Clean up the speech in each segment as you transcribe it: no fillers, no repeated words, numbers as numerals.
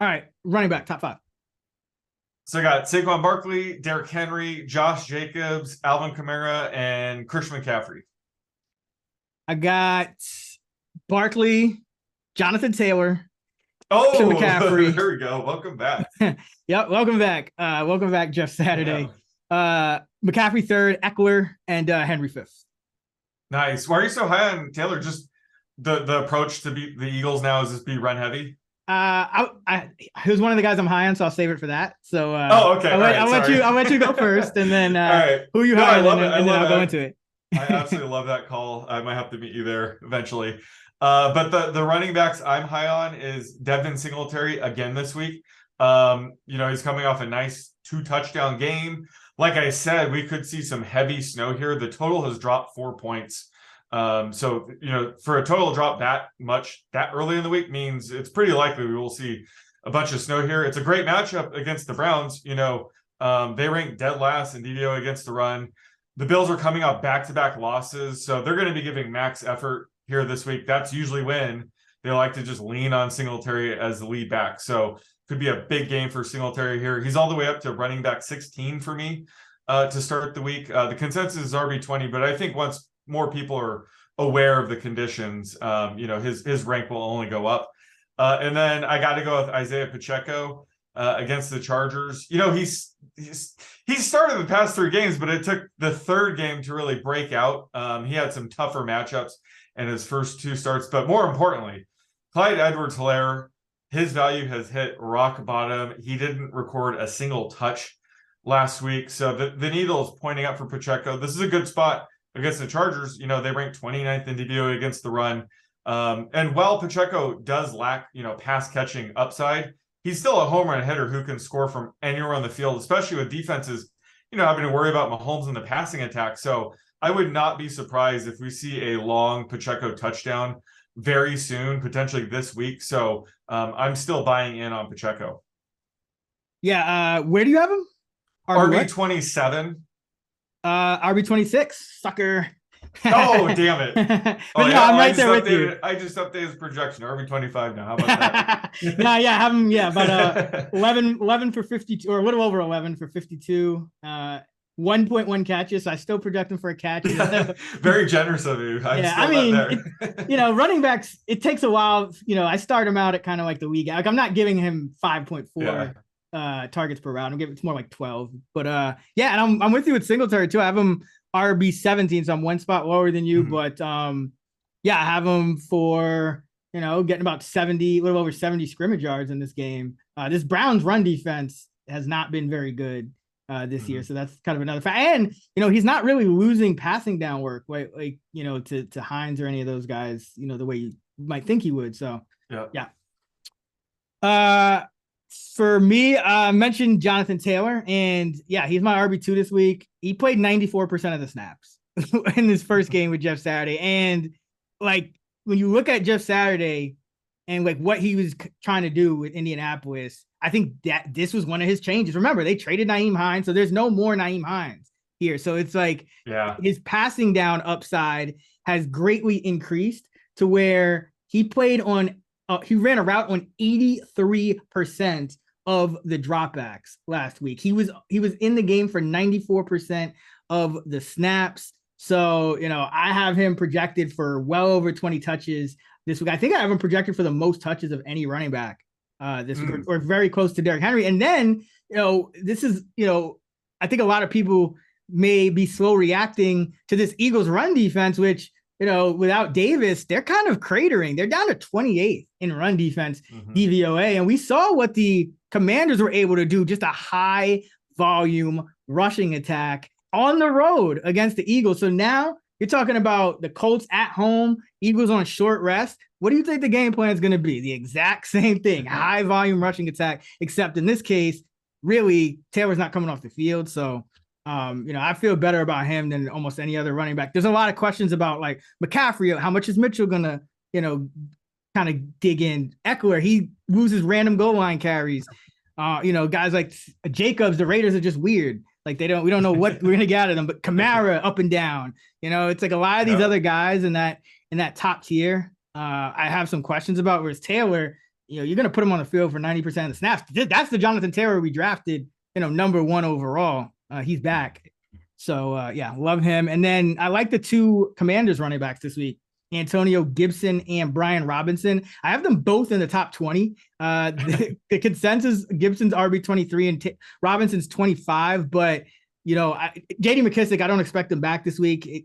All right, running back, top 5. So I got Saquon Barkley, Derrick Henry, Josh Jacobs, Alvin Kamara, and Christian McCaffrey. I got Barkley, Jonathan Taylor, Christian Oh, McCaffrey. there we go. Welcome back. Yep, welcome back. Welcome back, Jeff Saturday. McCaffrey third, Eckler, and Henry fifth. Nice. Why are you so high on Taylor? Just the approach to beat the Eagles now is just be run heavy. He was one of the guys I'm high on, so I'll save it for that. So okay. I'll let you go first, and then all right. who you high on, and then I'll go into it. I absolutely love that call. I might have to meet you there eventually. But the running backs I'm high on is Devin Singletary again this week. He's coming off a nice 2-touchdown game. Like I said, we could see some heavy snow here. The total has dropped 4 points. So for a total drop that much that early in the week means it's pretty likely we will see a bunch of snow here. It's a great matchup against the Browns. They rank dead last in DVO against the run. The Bills are coming off back-to-back losses, so they're going to be giving max effort here this week. That's usually when they like to just lean on Singletary as the lead back. So could be a big game for Singletary here. He's all the way up to running back 16 for me to start the week. The consensus is RB20, but I think once more people are aware of the conditions, his rank will only go up. And then I got to go with Isaiah Pacheco against the Chargers. He's started the past 3 games, but it took the third game to really break out. He had some tougher matchups in his first 2 starts, but more importantly, Clyde Edwards-Helaire, his value has hit rock bottom. He didn't record a single touch last week, so the needle is pointing up for Pacheco. This is a good spot against the Chargers. They rank 29th in DVOA against the run. And while Pacheco does lack, pass catching upside, he's still a home run hitter who can score from anywhere on the field, especially with defenses, having to worry about Mahomes in the passing attack. So I would not be surprised if we see a long Pacheco touchdown very soon, potentially this week. So I'm still buying in on Pacheco. Yeah. Where do you have him? RB27. RB26, sucker. Oh, damn it. I'm right there with you. I just updated his projection. RB25 now. How about that? Have him. Yeah, but 11 for 52, or a little over 11 for 52. 1.1 catches. So I still project him for a catch. Very generous of you. Running backs, it takes a while. I start him out at kind of like the week. Like I'm not giving him 5.4 targets per round. I'm giving it's more like 12. But and I'm with you with Singletary too. I have him RB 17, so I'm 1 spot lower than you. But I have him for getting about 70, a little over 70 scrimmage yards in this game. This Browns run defense has not been very good this year, so that's kind of another fact. And he's not really losing passing down work to Hines or any of those guys, the way you might think he would. So for me, I mentioned Jonathan Taylor, and he's my RB2 this week. He played 94% of the snaps in his first game with Jeff Saturday. And like when you look at Jeff Saturday and like what he was trying to do with Indianapolis, I think that this was one of his changes. Remember, they traded Nyheim Hines, so there's no more Nyheim Hines here. So it's like his passing down upside has greatly increased to where he played on he ran a route on 83% of the dropbacks last week. He was in the game for 94% of the snaps. So, I have him projected for well over 20 touches this week. I think I have him projected for the most touches of any running back this week, or very close to Derrick Henry. And then, this is, I think a lot of people may be slow reacting to this Eagles run defense, which, without Davis, they're kind of cratering. They're down to 28th in run defense DVOA. And we saw what the Commanders were able to do, just a high volume rushing attack on the road against the Eagles. So now you're talking about the Colts at home, Eagles on a short rest. What do you think the game plan is going to be? The exact same thing, high volume rushing attack, except in this case, really, Taylor's not coming off the field. So, I feel better about him than almost any other running back. There's a lot of questions about like McCaffrey. How much is Mitchell going to, kind of dig in? Eckler, he loses random goal line carries. Guys like Jacobs, the Raiders are just weird. Like we don't know what we're going to get out of them, but Kamara up and down, it's like a lot of these other guys in that top tier. I have some questions about, whereas Taylor, you're going to put him on the field for 90% of the snaps. That's the Jonathan Taylor we drafted, number 1 overall. He's back. So, yeah, love him. And then I like the 2 Commanders running backs this week, Antonio Gibson and Brian Robinson. I have them both in the top 20. The consensus, Gibson's RB 23 and Robinson's 25. But, J.D. McKissick, I don't expect him back this week. It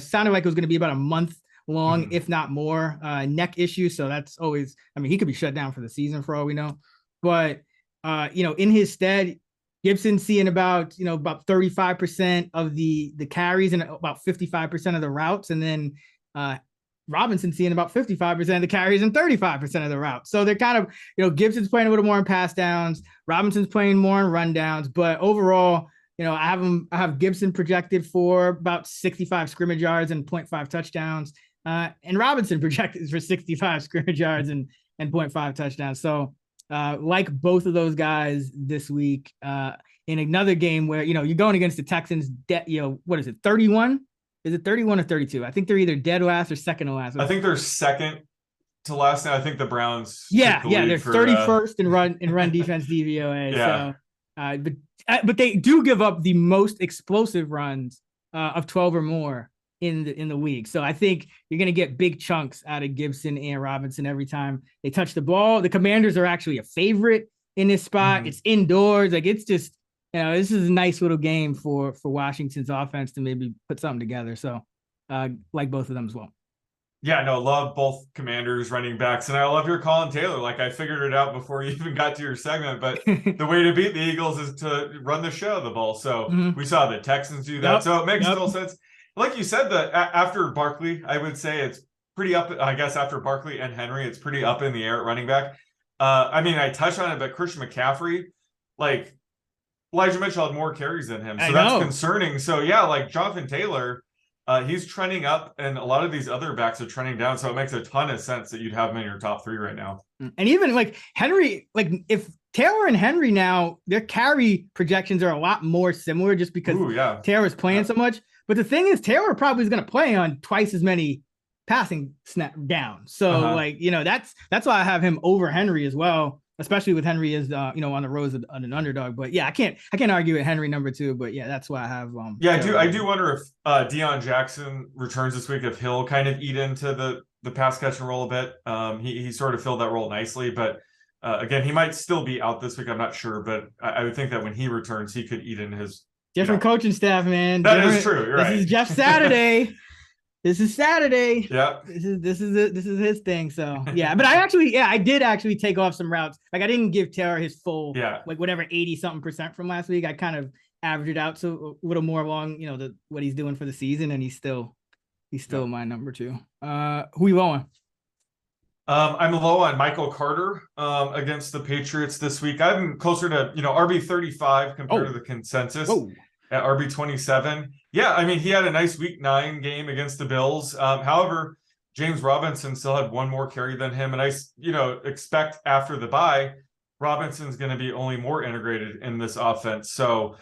sounded like it was going to be about a month long, if not more, neck issue. So that's always, he could be shut down for the season for all we know. But, in his stead, Gibson seeing about 35% of the carries and about 55% of the routes. And then Robinson seeing about 55% of the carries and 35% of the routes. So they're kind of, Gibson's playing a little more on pass downs. Robinson's playing more on rundowns. But overall, I have Gibson projected for about 65 scrimmage yards and 0.5 touchdowns. And Robinson projected for 65 scrimmage yards and 0.5 touchdowns. So like both of those guys this week in another game where, you're going against the Texans, what is it, 31? Is it 31 or 32? I think they're either dead last or second to last. I think they're second to last now. I think the Browns. Yeah, they're 31st in run defense DVOA. Yeah. So, but they do give up the most explosive runs of 12 or more in the league. So I think you're going to get big chunks out of Gibson and Robinson every time they touch the ball. The Commanders are actually a favorite in this spot. It's indoors. Like, it's just, this is a nice little game for Washington's offense to maybe put something together. So like both of them as well. Yeah, no, love both Commanders running backs. And I love your Colin Taylor. Like, I figured it out before you even got to your segment, but the way to beat the Eagles is to run the show of the ball. So we saw the Texans do that. Yep. So it makes total sense. Like you said, after Barkley, I would say it's pretty up. I guess after Barkley and Henry, it's pretty up in the air at running back. I touched on it, but Christian McCaffrey, like Elijah Mitchell had more carries than him. So that's concerning. So yeah, like Jonathan Taylor, he's trending up and a lot of these other backs are trending down. So it makes a ton of sense that you'd have him in your top 3 right now. And even like Henry, like if Taylor and Henry now, their carry projections are a lot more similar just because Taylor's playing so much. But the thing is, Taylor probably is going to play on twice as many passing snap down. So that's why I have him over Henry as well, especially with Henry as on the road as an underdog. But yeah, I can't argue with Henry number 2. But yeah, that's why I have. I do wonder if Deion Jackson returns this week, if he'll kind of eat into the pass catching role a bit. He sort of filled that role nicely, but again, he might still be out this week. I'm not sure, but I would think that when he returns, he could eat into his. Different coaching staff, man. That is true. You're right. This is Jeff Saturday. This is Saturday. Yeah. This is his thing. So yeah, but I did actually take off some routes. Like, I didn't give Taylor his full, like whatever 80-something% from last week. I kind of averaged it out to a little more along, what he's doing for the season, and he's still my number 2. Who you on? I'm low on Michael Carter against the Patriots this week. I'm closer to, RB 35 compared to the consensus at RB 27. Yeah, he had a nice week 9 game against the Bills. However, James Robinson still had 1 more carry than him. And I, expect after the bye, Robinson's going to be only more integrated in this offense. So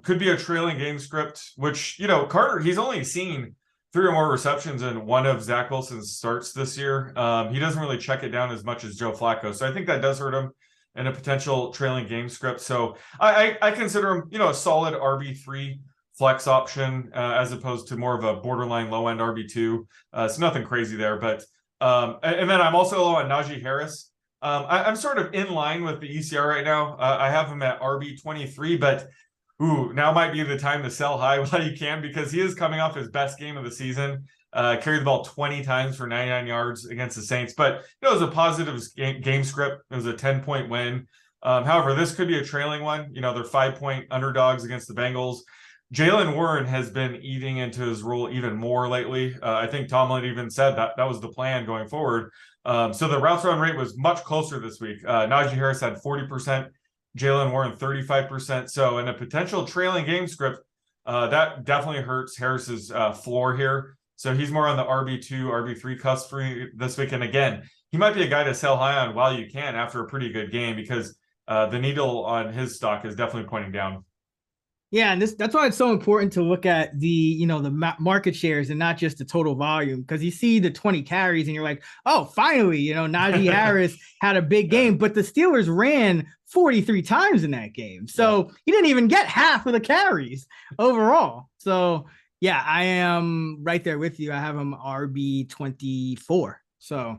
could be a trailing game script, which, Carter, he's only seen 3 or more receptions in one of Zach Wilson's starts this year. He doesn't really check it down as much as Joe Flacco. So I think that does hurt him in a potential trailing game script. So I consider him, a solid RB3 flex option as opposed to more of a borderline low end RB2. So nothing crazy there. But and then I'm also low on Najee Harris. I'm sort of in line with the ECR right now. I have him at RB23, but now might be the time to sell high while you can, because he is coming off his best game of the season. Carried the ball 20 times for 99 yards against the Saints. But it was a positive game script. It was a 10-point win. However, this could be a trailing one. They're 5-point underdogs against the Bengals. Jaylen Warren has been eating into his role even more lately. I think Tomlin even said that was the plan going forward. So the routes run rate was much closer this week. Najee Harris had 40%. Jaylen Warren 35%. So in a potential trailing game script, that definitely hurts Harris's floor here. So he's more on the RB2, RB3 cusp for this week. And again, he might be a guy to sell high on while you can after a pretty good game, because the needle on his stock is definitely pointing down. Yeah, and that's why it's so important to look at the market shares and not just the total volume, because you see the 20 carries and you're like, oh, finally, Najee Harris had a big Yeah. game, but the Steelers ran 43 times in that game, so he didn't even get half of the carries overall. So yeah, I am right there with you. I have him RB 24. So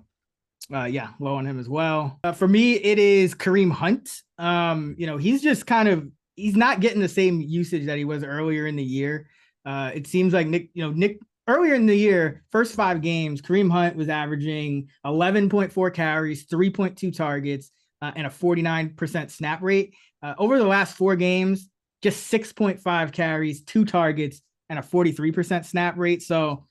yeah, low on him as well. For me, it is Kareem Hunt. He's just he's not getting the same usage that he was earlier in the year. It seems like Nick earlier in the year, first 5 games, Kareem Hunt was averaging 11.4 carries, 3.2 targets, and a 49% snap rate. Over the last 4 games, just 6.5 carries, 2 targets, and a 43% snap rate. So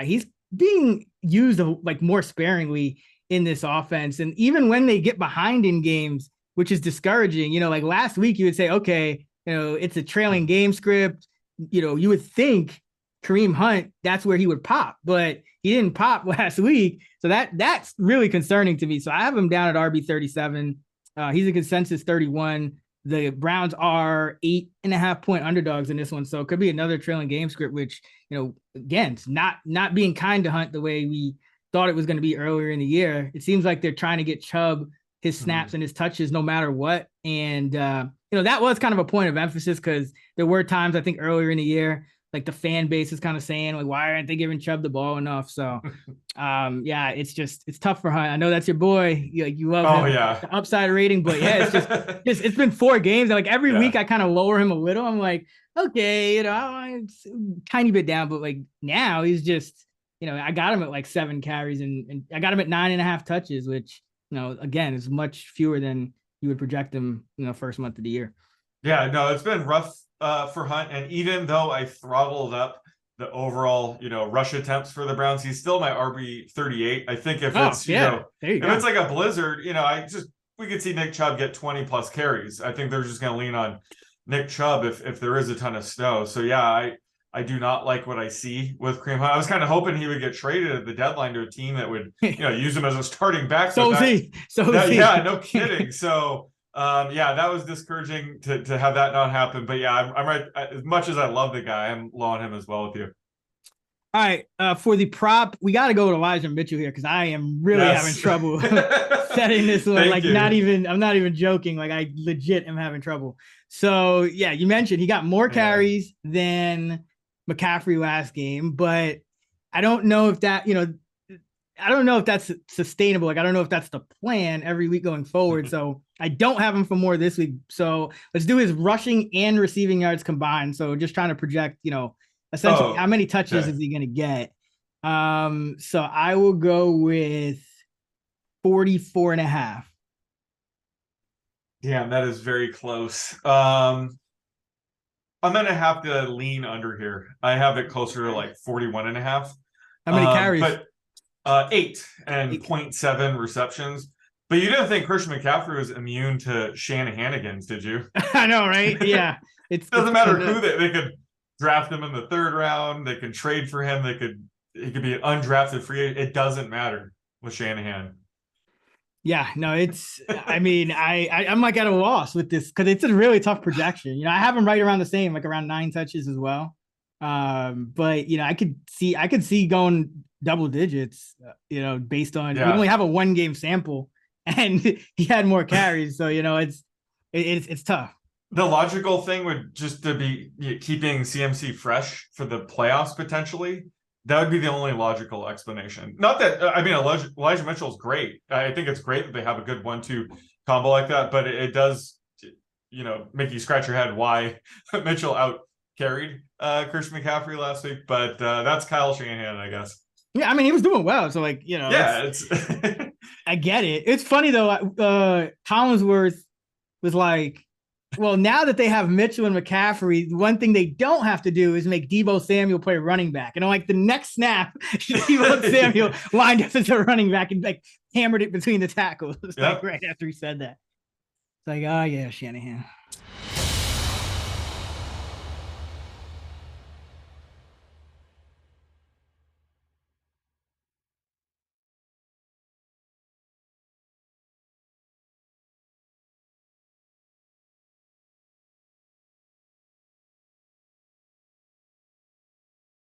he's being used like more sparingly in this offense. And even when they get behind in games, which is discouraging, like last week, you would say, okay, it's a trailing game script. You would think Kareem Hunt, that's where he would pop, but he didn't pop last week. So that's really concerning to me. So I have him down at RB 37. He's a consensus 31. The Browns are 8.5 point underdogs in this one. So it could be another trailing game script, which, again, it's not being kind to Hunt the way we thought it was going to be earlier in the year. It seems like they're trying to get Chubb his snaps and his touches no matter what. And, that was kind of a point of emphasis, because there were times, I think, earlier in the year, like the fan base is kind of saying, like, why aren't they giving Chubb the ball enough? So, yeah, it's tough for Hunt. I know that's your boy. You love him, the upside rating, but yeah, it's been 4 games. And like every week I kind of lower him a little. I'm like, okay, it's a tiny bit down, but like now he's just, I got him at like 7 carries and I got him at 9.5 touches, which, again, is much fewer than you would project him, first month of the year. Yeah, no, it's been rough for Hunt. And even though I throttled up the overall, rush attempts for the Browns, he's still my RB 38. I think if it's, if it's like a blizzard, we could see Nick Chubb get 20 plus carries. I think they're just going to lean on Nick Chubb if there is a ton of snow. So yeah, I do not like what I see with Kareem Hunt. I was kind of hoping he would get traded at the deadline to a team that would, use him as a starting back. So is he. Yeah, no kidding. So, that was discouraging to have that not happen. But yeah, I'm right. As much as I love the guy, I'm low on him as well with you. All right, for the prop, we got to go with Elijah Mitchell here, because I am really having trouble setting this one. I'm not even joking. Like, I legit am having trouble. So yeah, you mentioned he got more carries than McCaffrey last game, but I don't know if that, I don't know if that's sustainable. Like, I don't know if that's the plan every week going forward. So I don't have him for more this week. So let's do his rushing and receiving yards combined. So just trying to project, essentially how many touches is he going to get? So I will go with 44.5. Damn, that is very close. I'm going to have to lean under here. I have it closer to like 41.5. How many carries? But 8 and 0.7 receptions. But you didn't think Christian McCaffrey was immune to Shanahanigans, did you? I know, right? Yeah. It doesn't matter who they could draft him in the 3rd round. They could trade for him. He could be an undrafted free agent. It doesn't matter with Shanahan. Yeah, no, I'm like at a loss with this, because it's a really tough projection. I have him right around the same, like around 9 touches as well. But I could see going double digits, based on we only have a 1-game sample and he had more carries. So, it's tough. The logical thing would just to be keeping CMC fresh for the playoffs potentially. That would be the only logical explanation. Not that, Elijah Mitchell's great. I think it's great that they have a good 1-2 combo like that, but it does, make you scratch your head why Mitchell out carried Christian McCaffrey last week. But that's Kyle Shanahan, I guess. Yeah, he was doing well. So it's I get it. It's funny though. Collinsworth was like, well, now that they have Mitchell and McCaffrey, one thing they don't have to do is make Deebo Samuel play running back. And I'm like, the next snap, Deebo Samuel lined up as a running back and like hammered it between the tackles. Like right after he said that. It's like, oh yeah, Shanahan.